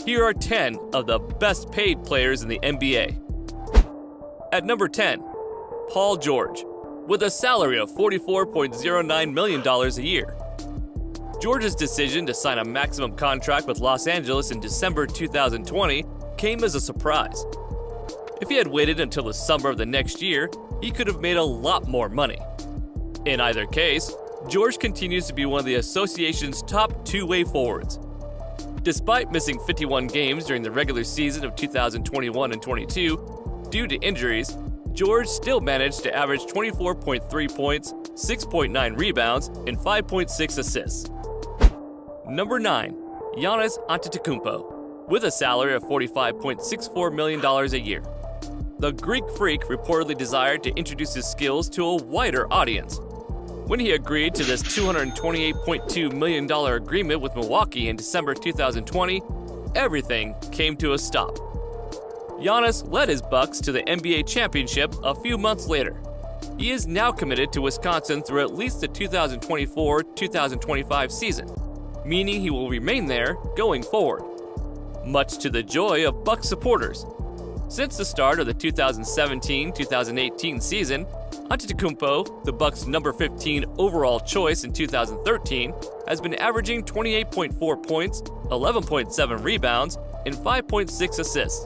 Here are 10 of the best paid players in the NBA. At number 10, Paul George, with a salary of $44.09 million a year. George's decision to sign a maximum contract with Los Angeles in December 2020 came as a surprise. If he had waited until the summer of the next year, he could have made a lot more money. In either case, George continues to be one of the association's top two-way forwards. Despite missing 51 games during the regular season of 2021 and 22, due to injuries, George still managed to average 24.3 points, 6.9 rebounds, and 5.6 assists. Number 9, Giannis Antetokounmpo, with a salary of $45.64 million a year. The Greek Freak reportedly desired to introduce his skills to a wider audience. When he agreed to this $228.2 million agreement with Milwaukee in December 2020, everything came to a stop. Giannis led his Bucks to the NBA championship a few months later. He is now committed to Wisconsin through at least the 2024-2025 season, meaning he will remain there going forward, much to the joy of Bucks supporters. Since the start of the 2017-2018 season, Antetokounmpo, the Bucks' number 15 overall choice in 2013, has been averaging 28.4 points, 11.7 rebounds, and 5.6 assists.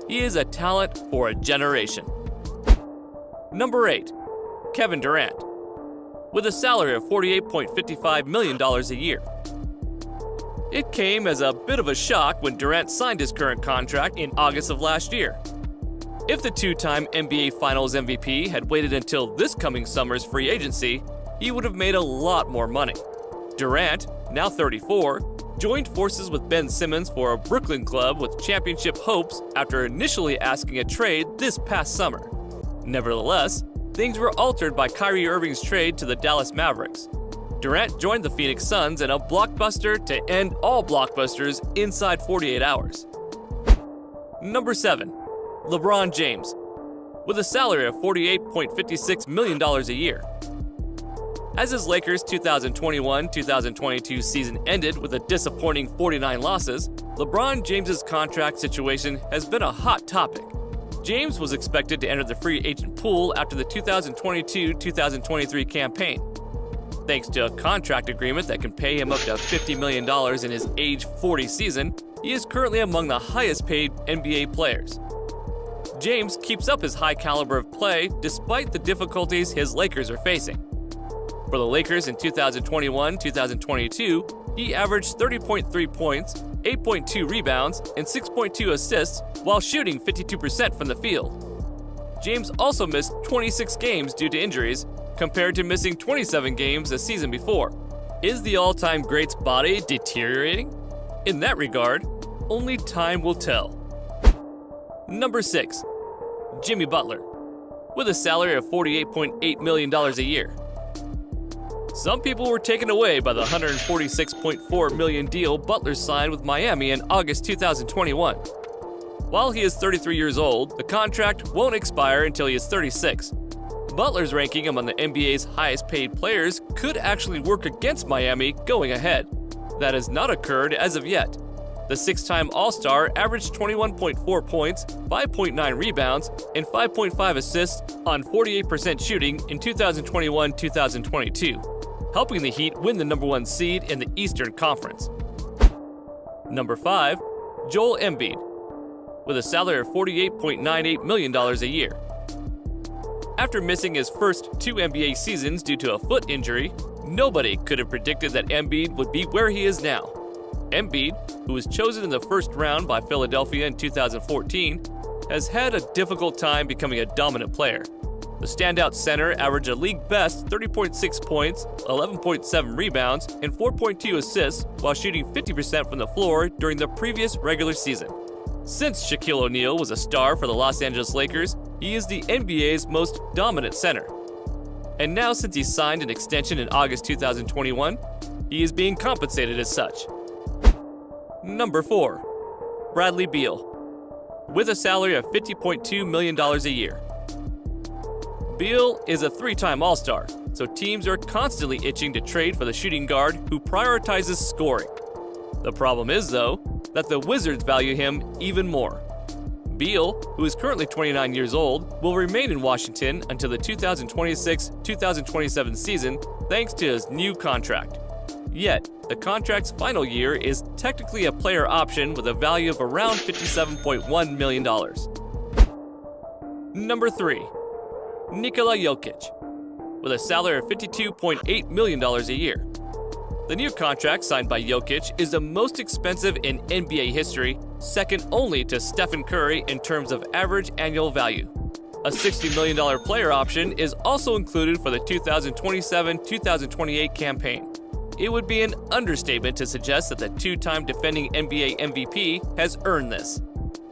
He is a talent for a generation. Number 8, Kevin Durant, with a salary of $48.55 million a year. It came as a bit of a shock when Durant signed his current contract in August of last year. If the two-time NBA Finals MVP had waited until this coming summer's free agency, he would have made a lot more money. Durant, now 34, joined forces with Ben Simmons for a Brooklyn club with championship hopes after initially asking a trade this past summer. Nevertheless, things were altered by Kyrie Irving's trade to the Dallas Mavericks. Durant joined the Phoenix Suns in a blockbuster to end all blockbusters inside 48 hours. Number 7, LeBron James, with a salary of $48.56 million a year. As his Lakers' 2021-2022 season ended with a disappointing 49 losses, LeBron James's contract situation has been a hot topic. James was expected to enter the free agent pool after the 2022-2023 campaign. Thanks to a contract agreement that can pay him up to $50 million in his age 40 season, he is currently among the highest paid NBA players. James keeps up his high caliber of play despite the difficulties his Lakers are facing. For the Lakers in 2021-2022, he averaged 30.3 points, 8.2 rebounds, and 6.2 assists while shooting 52% from the field. James also missed 26 games due to injuries, compared to missing 27 games the season before. Is the all-time great's body deteriorating? In that regard, only time will tell. Number 6, Jimmy Butler, with a salary of $48.8 million a year. Some people were taken away by the $146.4 million deal Butler signed with Miami in August 2021. While he is 33 years old, the contract won't expire until he is 36. Butler's ranking among the NBA's highest paid players could actually work against Miami going ahead. That has not occurred as of yet. The six-time All-Star averaged 21.4 points, 5.9 rebounds, and 5.5 assists on 48% shooting in 2021-2022, helping the Heat win the number 1 seed in the Eastern Conference. Number 5, Joel Embiid, with a salary of $48.98 million a year. After missing his first 2 NBA seasons due to a foot injury, nobody could have predicted that Embiid would be where he is now. Embiid, who was chosen in the first round by Philadelphia in 2014, has had a difficult time becoming a dominant player. The standout center averaged a league-best 30.6 points, 11.7 rebounds, and 4.2 assists while shooting 50% from the floor during the previous regular season. Since Shaquille O'Neal was a star for the Los Angeles Lakers, he is the NBA's most dominant center. And now, since he signed an extension in August 2021, he is being compensated as such. Number 4, Bradley Beal, with a salary of $50.2 million a year. Beal is a 3-time All-Star, so teams are constantly itching to trade for the shooting guard who prioritizes scoring. The problem is, though, that the Wizards value him even more. Beal, who is currently 29 years old, will remain in Washington until the 2026-2027 season thanks to his new contract. Yet, the contract's final year is technically a player option with a value of around $57.1 million. Number 3. Nikola Jokic, with a salary of $52.8 million a year. The new contract signed by Jokic is the most expensive in NBA history, second only to Stephen Curry in terms of average annual value. A $60 million player option is also included for the 2027-2028 campaign. It would be an understatement to suggest that the two-time defending NBA MVP has earned this.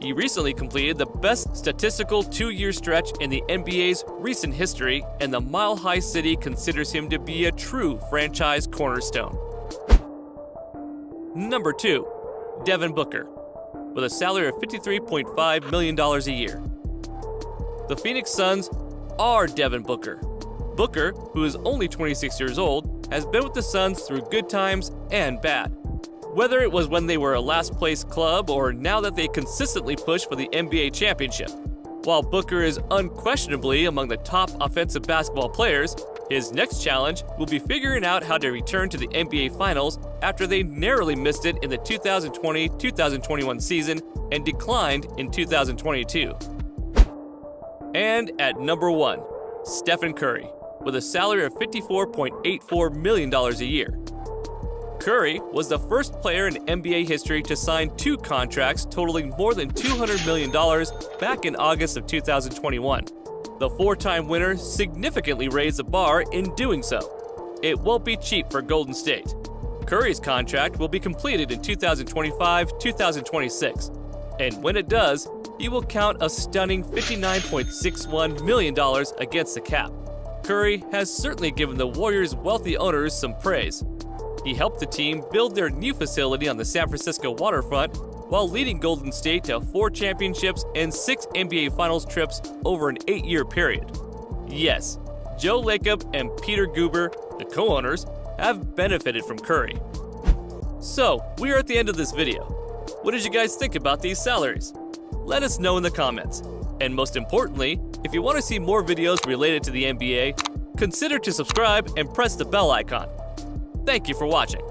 He recently completed the best statistical two-year stretch in the NBA's recent history, and the Mile High City considers him to be a true franchise cornerstone. Number 2. Devin Booker, with a salary of $53.5 million a year. The Phoenix Suns are Devin Booker. Booker, who is only 26 years old, has been with the Suns through good times and bad. Whether it was when they were a last-place club or now that they consistently push for the NBA championship. While Booker is unquestionably among the top offensive basketball players, his next challenge will be figuring out how to return to the NBA Finals after they narrowly missed it in the 2020-2021 season and declined in 2022. And at number 1, Stephen Curry, with a salary of $54.84 million a year. Curry was the first player in NBA history to sign 2 contracts totaling more than $200 million back in August of 2021. The 4-time winner significantly raised the bar in doing so. It won't be cheap for Golden State. Curry's contract will be completed in 2025-2026, and when it does, he will count a stunning $59.61 million against the cap. Curry has certainly given the Warriors' wealthy owners some praise. He helped the team build their new facility on the San Francisco waterfront while leading Golden State to 4 championships and 6 NBA Finals trips over an 8-year period. Yes, Joe Lacob and Peter Guber, the co-owners, have benefited from Curry. So, we are at the end of this video. What did you guys think about these salaries? Let us know in the comments. And most importantly, if you want to see more videos related to the NBA, consider to subscribe and press the bell icon. Thank you for watching.